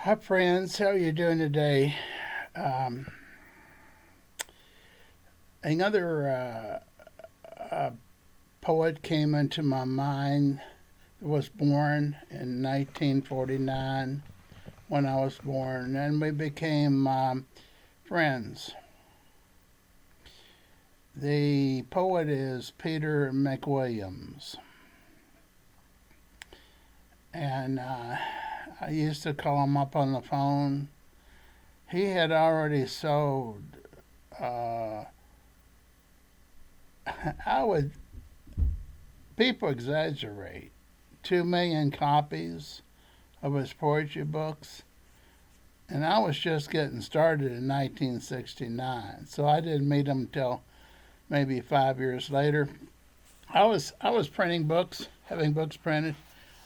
Hi, friends. How are you doing today? Um, another poet came into my mind. Was born in 1949 when I was born, and we became friends. The poet is Peter McWilliams, and I used to call him up on the phone. He had already sold. Uh, I would People exaggerate. 2 million copies of his poetry books, and I was just getting started in 1969, so I didn't meet him until maybe 5 years later. I was printing books, having books printed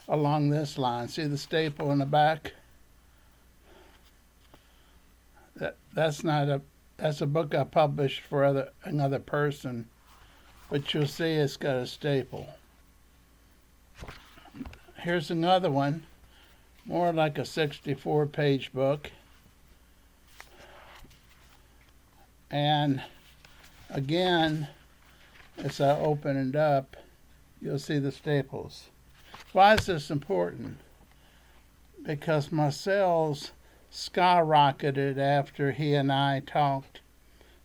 along this line. See the staple in the back? That's not a that's a book I published for another person, but you'll see it's got a staple. Here's another one, more like a 64-page book. And again, as I open it up, you'll see the staples. Why is this important? Because my sales skyrocketed after he and I talked,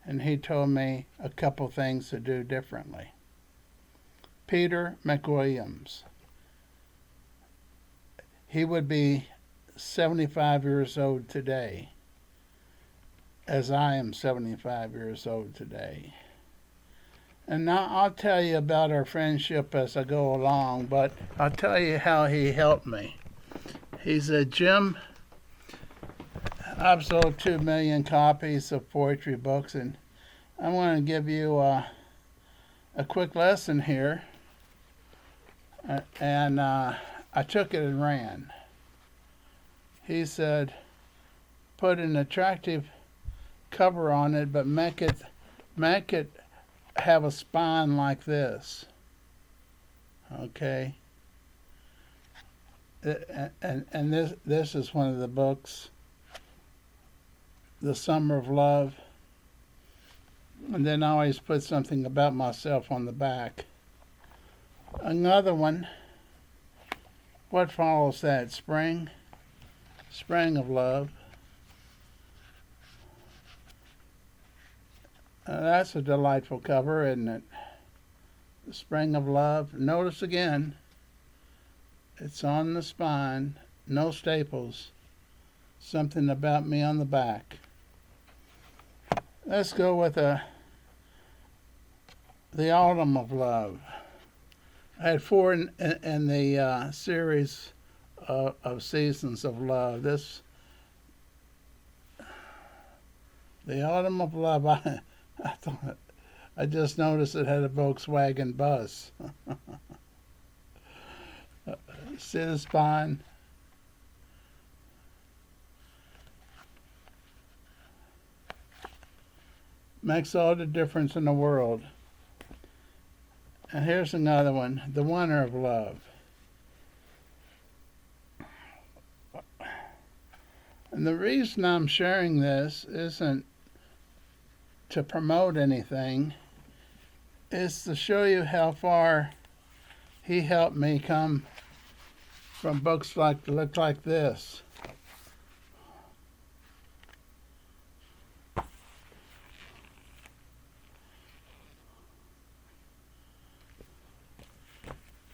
and he told me a couple things to do differently. Peter McWilliams. He would be 75 years old today, as I am 75 years old today. And now I'll tell you about our friendship as I go along, but I'll tell you how he helped me. He said, Jim, I've sold 2 million copies of poetry books, and I'm going to give you a quick lesson here. And I took it and ran. He said, put an attractive cover on it, but make it have a spine like this. Okay. And this is one of the books, The Summer of Love. And then I always put something about myself on the back. Another one. What follows that? Spring of Love. That's a delightful cover, isn't it? The Spring of Love. Notice again, it's on the spine, no staples, something about me on the back. Let's go with the Autumn of Love. I had 4 in the series of Seasons of Love. The Autumn of Love, I just noticed it had a Volkswagen bus. See the spine? Makes all the difference in the world. And here's another one, The Winter of Love. And the reason I'm sharing this isn't to promote anything, it's to show you how far he helped me come from books like look like this.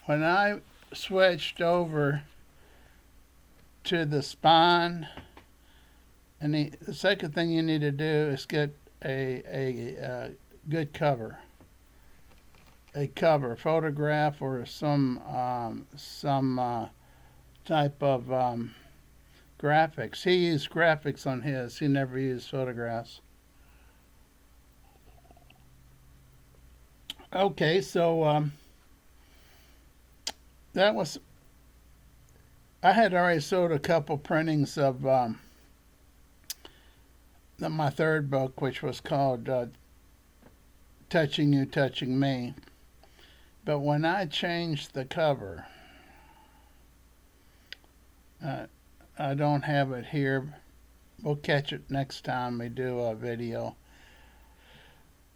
When I switched over to the spine, and the second thing you need to do is get a good cover, photograph, or some type of graphics. He used graphics on his. He never used photographs. Okay, so that was. I had already sold a couple printings of my third book, which was called Touching You, Touching Me. But when I changed the cover, I don't have it here. We'll catch it next time we do a video.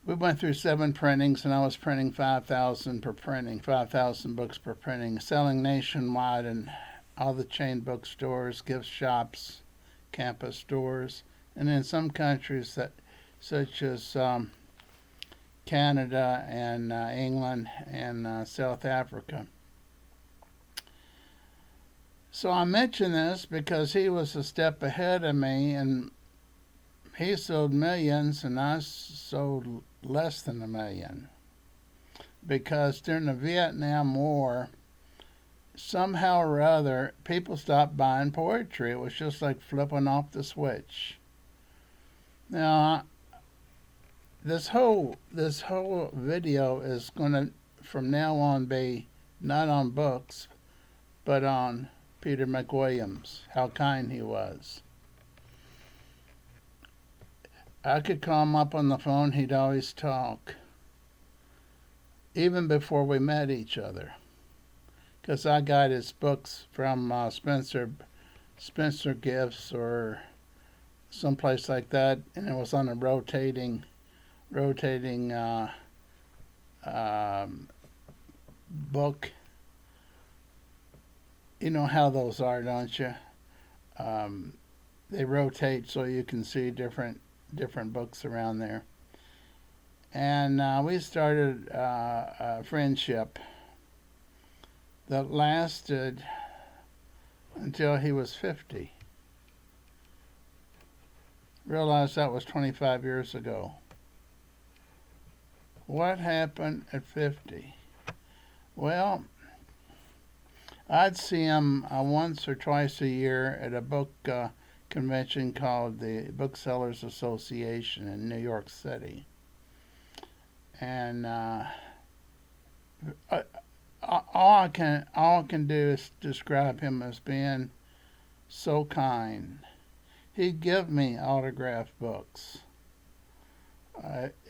We went through 7 printings, and I was printing 5,000 per printing, 5,000 books per printing, selling nationwide in all the chain bookstores, gift shops, campus stores, and in some countries that, such as Canada and England and South Africa. So I mention this because he was a step ahead of me, and he sold millions, and I sold less than a million. Because during the Vietnam War, somehow or other, people stopped buying poetry. It was just like flipping off the switch. Now, this whole video is going to, from now on, be not on books, but on Peter McWilliams, how kind he was. I could call him up on the phone, he'd always talk, even before we met each other, because I got his books from Spencer Gifts or someplace like that, and it was on a rotating book. You know how those are, don't you? They rotate so you can see different books around there. And we started a friendship that lasted until he was 50. Realized that was 25 years ago. What happened at 50? Well, I'd see him once or twice a year at a book convention called the Booksellers Association in New York City. And all I can do is describe him as being so kind. He'd give me autographed books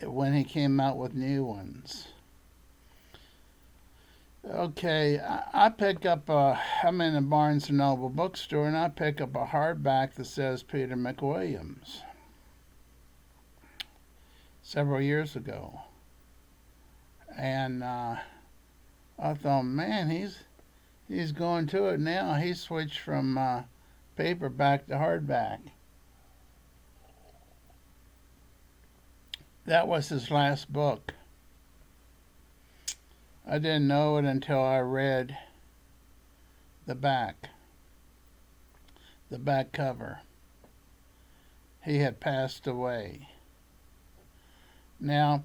when he came out with new ones. Okay, I pick up I'm in a Barnes & Noble bookstore, and I pick up a hardback that says Peter McWilliams several years ago. And I thought, man, he's going to it now. He switched from paperback to hardback. That was his last book. I didn't know it until I read the back cover. He had passed away. Now,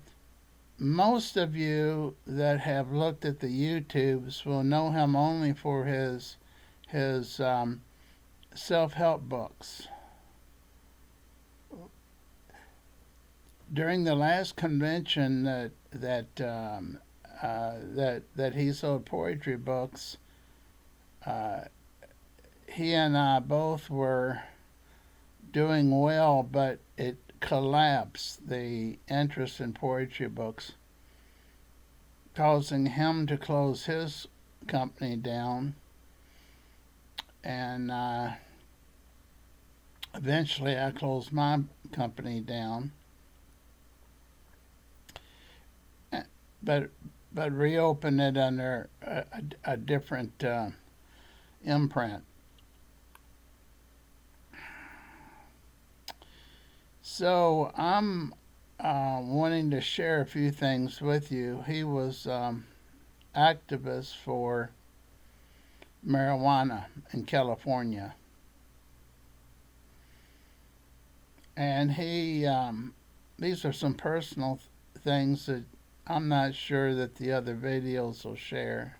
most of you that have looked at the YouTubes will know him only for his self-help books. During the last convention that he sold poetry books, he and I both were doing well, but it collapsed, the interest in poetry books, causing him to close his company down. And eventually I closed my company down, but reopened it under a different imprint. So I'm wanting to share a few things with you. He was activist for marijuana in California, and he these are some personal things that I'm not sure that the other videos will share,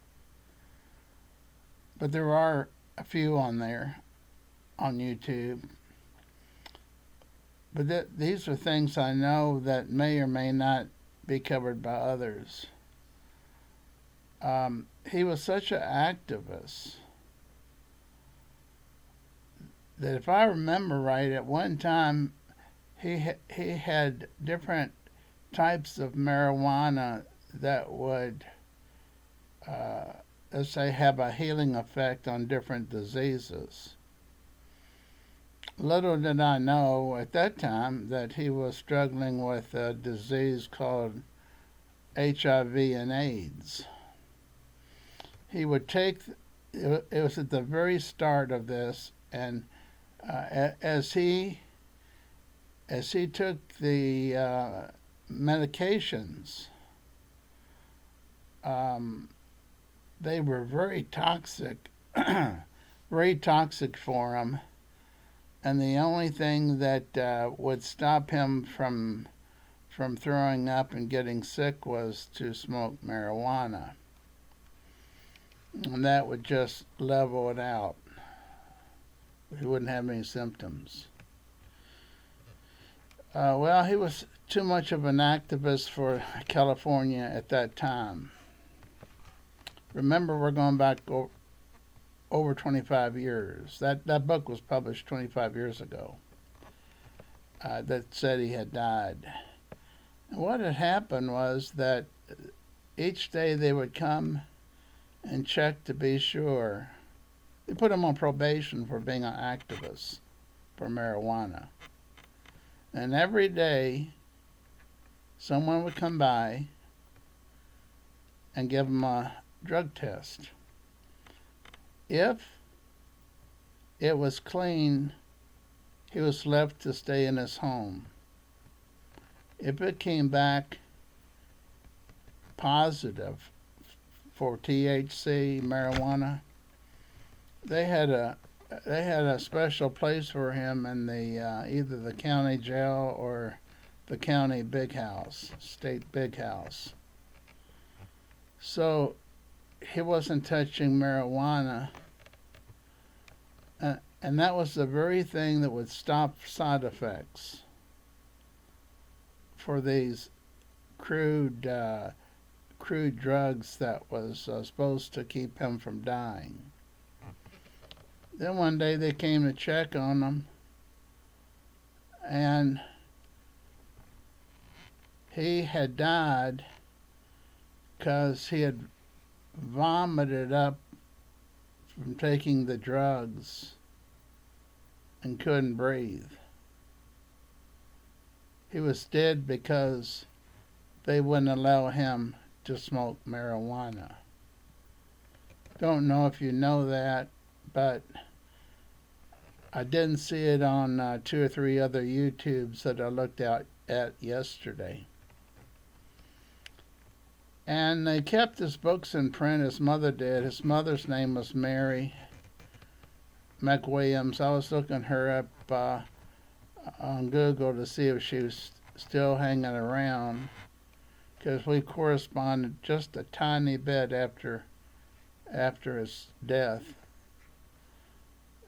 but there are a few on there on YouTube. But these are things I know that may or may not be covered by others. He was such an activist that, if I remember right, at one time he had different types of marijuana that would, let's say, have a healing effect on different diseases. Little did I know at that time that he was struggling with a disease called HIV and AIDS. He would take, it was at the very start of this, and as he took the medications, um, they were very toxic, very toxic for him. And the only thing that would stop him from throwing up and getting sick was to smoke marijuana, and that would just level it out. He wouldn't have any symptoms. Well, he was too much of an activist for California at that time. Remember, we're going back over 25 years. That book was published 25 years ago that said he had died. And what had happened was that each day they would come and check to be sure. They put him on probation for being an activist for marijuana. And every day, someone would come by and give him a drug test. If it was clean, he was left to stay in his home. If it came back positive for THC, marijuana, they had a special place for him in the either the county jail or the county big house, state big house. So he wasn't touching marijuana, and that was the very thing that would stop side effects for these crude drugs that was supposed to keep him from dying. Then one day they came to check on him, and he had died because he had vomited up from taking the drugs and couldn't breathe. He was dead because they wouldn't allow him to smoke marijuana. Don't know if you know that, but I didn't see it on 2 or 3 other YouTubes that I looked at yesterday. And they kept his books in print. His mother did. His mother's name was Mary McWILLIAMS. I was looking her up on Google to see if she was still hanging around, because we corresponded just a tiny bit after his death.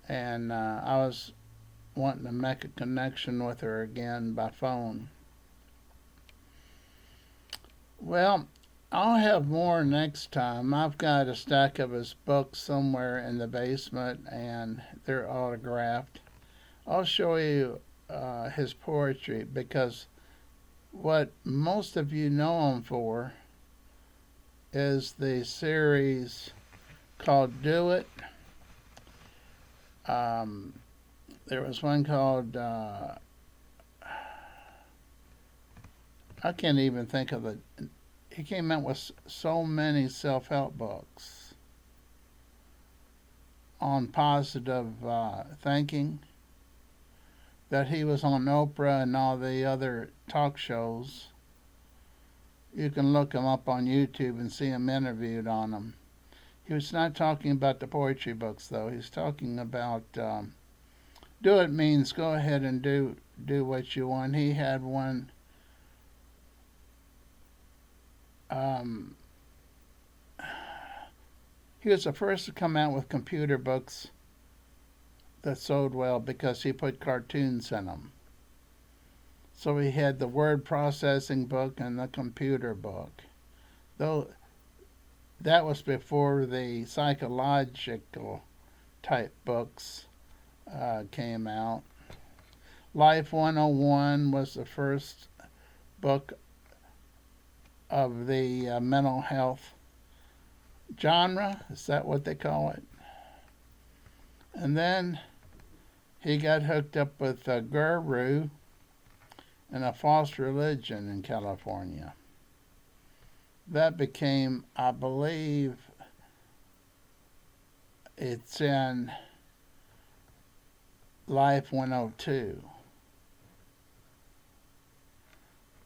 And I was wanting to make a connection with her again by phone. Well, I'll have more next time. I've got a stack of his books somewhere in the basement, and they're autographed. I'll show you his poetry, because what most of you know him for is the series called Do It. There was one called I can't even think of it. He came out with so many self-help books on positive thinking that he was on Oprah and all the other talk shows. You can look him up on YouTube and see him interviewed on them. He was not talking about the poetry books, though. He's talking about do it means go ahead and do what you want. He had one. He was the first to come out with computer books that sold well because he put cartoons in them. So he had the word processing book and the computer book. Though that was before the psychological type books came out. Life 101 was the first book of the mental health genre. Is that what they call it? And then he got hooked up with a guru and a false religion in California. That became, I believe, it's in Life 102.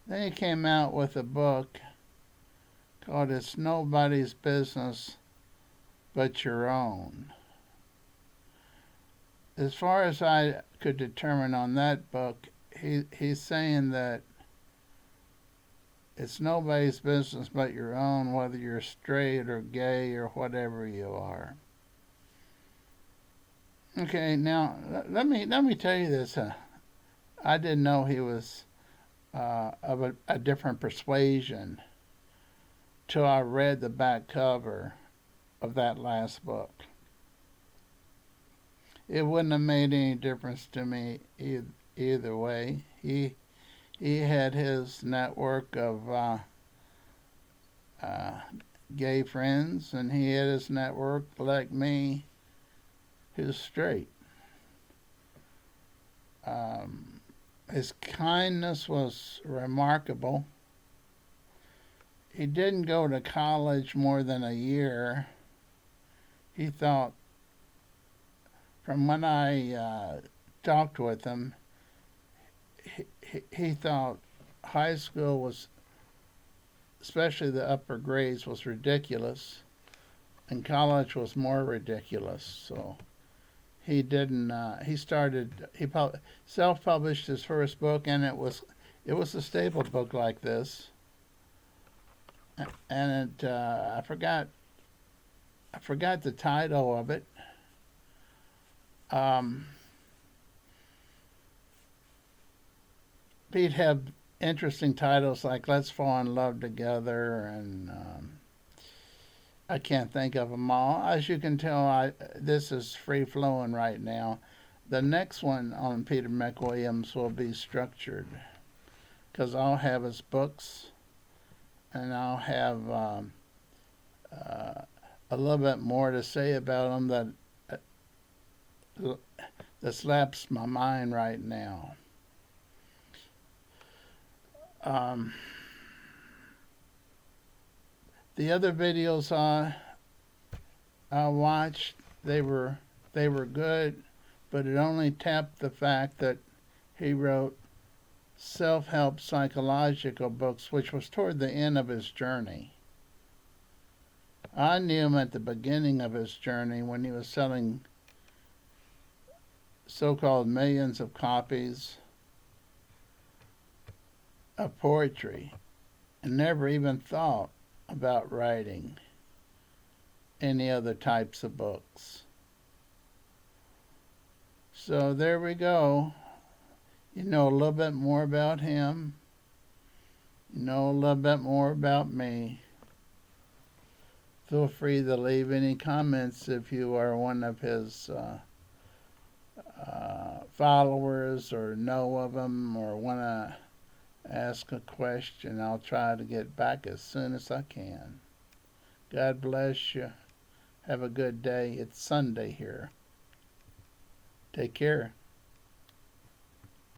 Then he came out with a book called It's Nobody's Business But Your Own. As far as I could determine on that book, he's saying that it's nobody's business but your own, whether you're straight or gay or whatever you are. Okay, now let me tell you this. I didn't know he was of a different persuasion till I read the back cover of that last book. It wouldn't have made any difference to me either way. He had his network of gay friends, and he had his network, like me, who's straight. His kindness was remarkable. He didn't go to college more than a year. He thought, from when I talked with him, he thought high school was, especially the upper grades, was ridiculous, and college was more ridiculous. So he didn't. He self-published his first book, and it was a stapled book like this, and I forgot the title of it. He'd have interesting titles like "Let's Fall in Love Together," and I can't think of them all. As you can tell, this is free flowing right now. The next one on Peter McWilliams will be structured, because I'll have his books, and I'll have a little bit more to say about them that slaps my mind right now. The other videos I watched, they were good, but it only tapped the fact that he wrote self-help psychological books, which was toward the end of his journey. I knew him at the beginning of his journey when he was selling so-called millions of copies of poetry, and never even thought about writing any other types of books. So there we go. You know a little bit more about him. You know a little bit more about me. Feel free to leave any comments if you are one of his followers or know of him or want to ask a question. I'll try to get back as soon as I can. God bless you. Have a good day. It's Sunday here. Take care.